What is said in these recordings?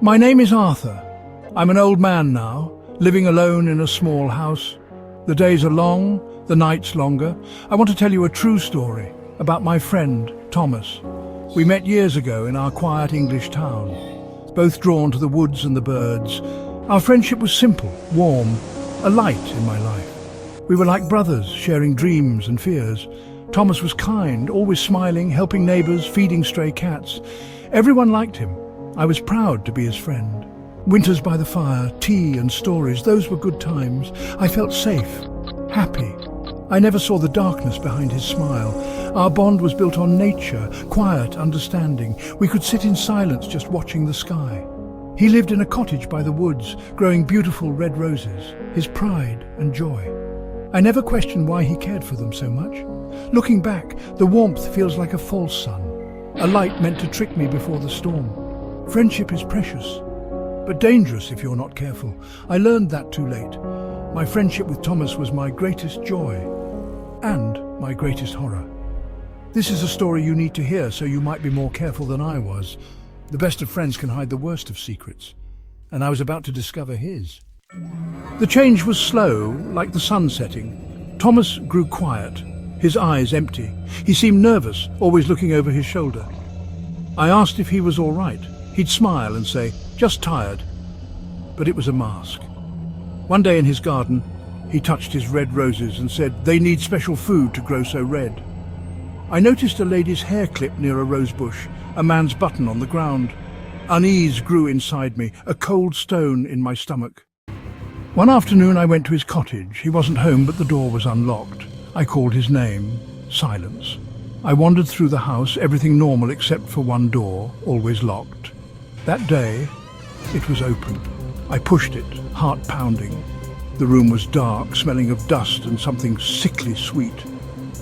My name is Arthur. I'm an old man now, living alone in a small house. The days are long, the nights longer. I want to tell you a true story about my friend, Thomas. We met years ago in our quiet English town, both drawn to the woods and the birds. Our friendship was simple, warm, a light in my life. We were like brothers, sharing dreams and fears. Thomas was kind, always smiling, helping neighbours, feeding stray cats. Everyone liked him. I was proud to be his friend. Winters by the fire, tea and stories, those were good times. I felt safe, happy. I never saw the darkness behind his smile. Our bond was built on nature, quiet understanding. We could sit in silence just watching the sky. He lived in a cottage by the woods, growing beautiful red roses, his pride and joy. I never questioned why he cared for them so much. Looking back, the warmth feels like a false sun, a light meant to trick me before the storm. Friendship is precious, but dangerous if you're not careful. I learned that too late. My friendship with Thomas was my greatest joy and my greatest horror. This is a story you need to hear, so you might be more careful than I was. The best of friends can hide the worst of secrets, and I was about to discover his. The change was slow, like the sun setting. Thomas grew quiet, his eyes empty. He seemed nervous, always looking over his shoulder. I asked if he was all right. He'd smile and say, "Just tired." But it was a mask. One day in his garden, he touched his red roses and said, "They need special food to grow so red." I noticed a lady's hair clip near a rose bush, a man's button on the ground. Unease grew inside me, a cold stone in my stomach. One afternoon I went to his cottage. He wasn't home, but the door was unlocked. I called his name. Silence. I wandered through the house, everything normal except for one door, always locked. That day, it was open. I pushed it, heart pounding. The room was dark, smelling of dust and something sickly sweet.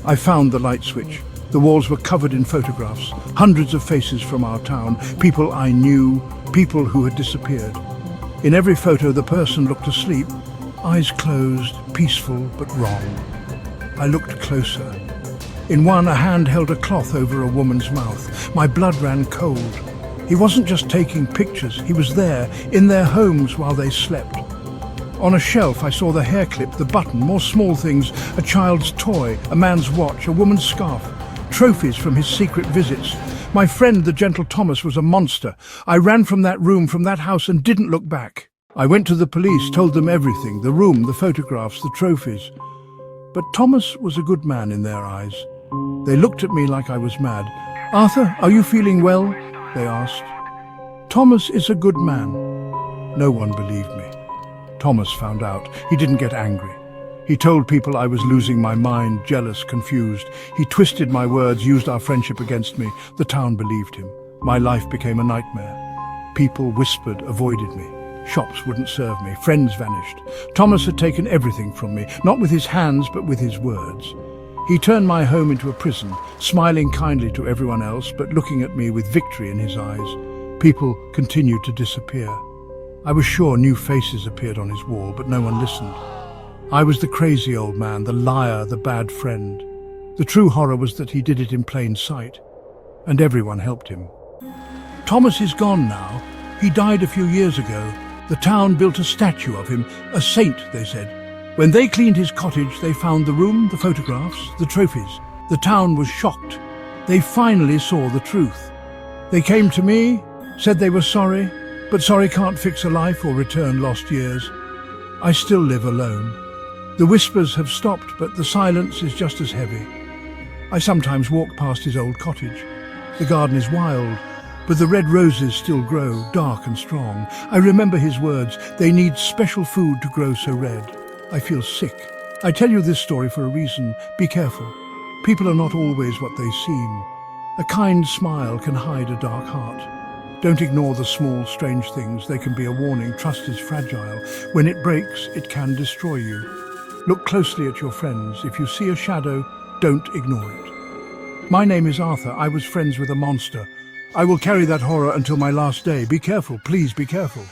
I found the light switch. The walls were covered in photographs, hundreds of faces from our town, people I knew, people who had disappeared. In every photo, the person looked asleep, eyes closed, peaceful but wrong. I looked closer. In one, a hand held a cloth over a woman's mouth. My blood ran cold. He wasn't just taking pictures, he was there, in their homes while they slept. On a shelf I saw the hair clip, the button, more small things, a child's toy, a man's watch, a woman's scarf, trophies from his secret visits. My friend, the gentle Thomas, was a monster. I ran from that room, from that house, and didn't look back. I went to the police, told them everything, the room, the photographs, the trophies. But Thomas was a good man in their eyes. They looked at me like I was mad. "Arthur, are you feeling well?" they asked. "Thomas is a good man." No one believed me. Thomas found out. He didn't get angry. He told people I was losing my mind, jealous, confused. He twisted my words, used our friendship against me. The town believed him. My life became a nightmare. People whispered, avoided me. Shops wouldn't serve me. Friends vanished. Thomas had taken everything from me, not with his hands, but with his words. He turned my home into a prison, smiling kindly to everyone else, but looking at me with victory in his eyes. People continued to disappear. I was sure new faces appeared on his wall, but no one listened. I was the crazy old man, the liar, the bad friend. The true horror was that he did it in plain sight, and everyone helped him. Thomas is gone now. He died a few years ago. The town built a statue of him, a saint, they said. When they cleaned his cottage, they found the room, the photographs, the trophies. The town was shocked. They finally saw the truth. They came to me, said they were sorry, but sorry can't fix a life or return lost years. I still live alone. The whispers have stopped, but the silence is just as heavy. I sometimes walk past his old cottage. The garden is wild, but the red roses still grow, dark and strong. I remember his words, "They need special food to grow so red." I feel sick. I tell you this story for a reason. Be careful. People are not always what they seem. A kind smile can hide a dark heart. Don't ignore the small, strange things. They can be a warning. Trust is fragile. When it breaks, it can destroy you. Look closely at your friends. If you see a shadow, don't ignore it. My name is Arthur. I was friends with a monster. I will carry that horror until my last day. Be careful, please be careful.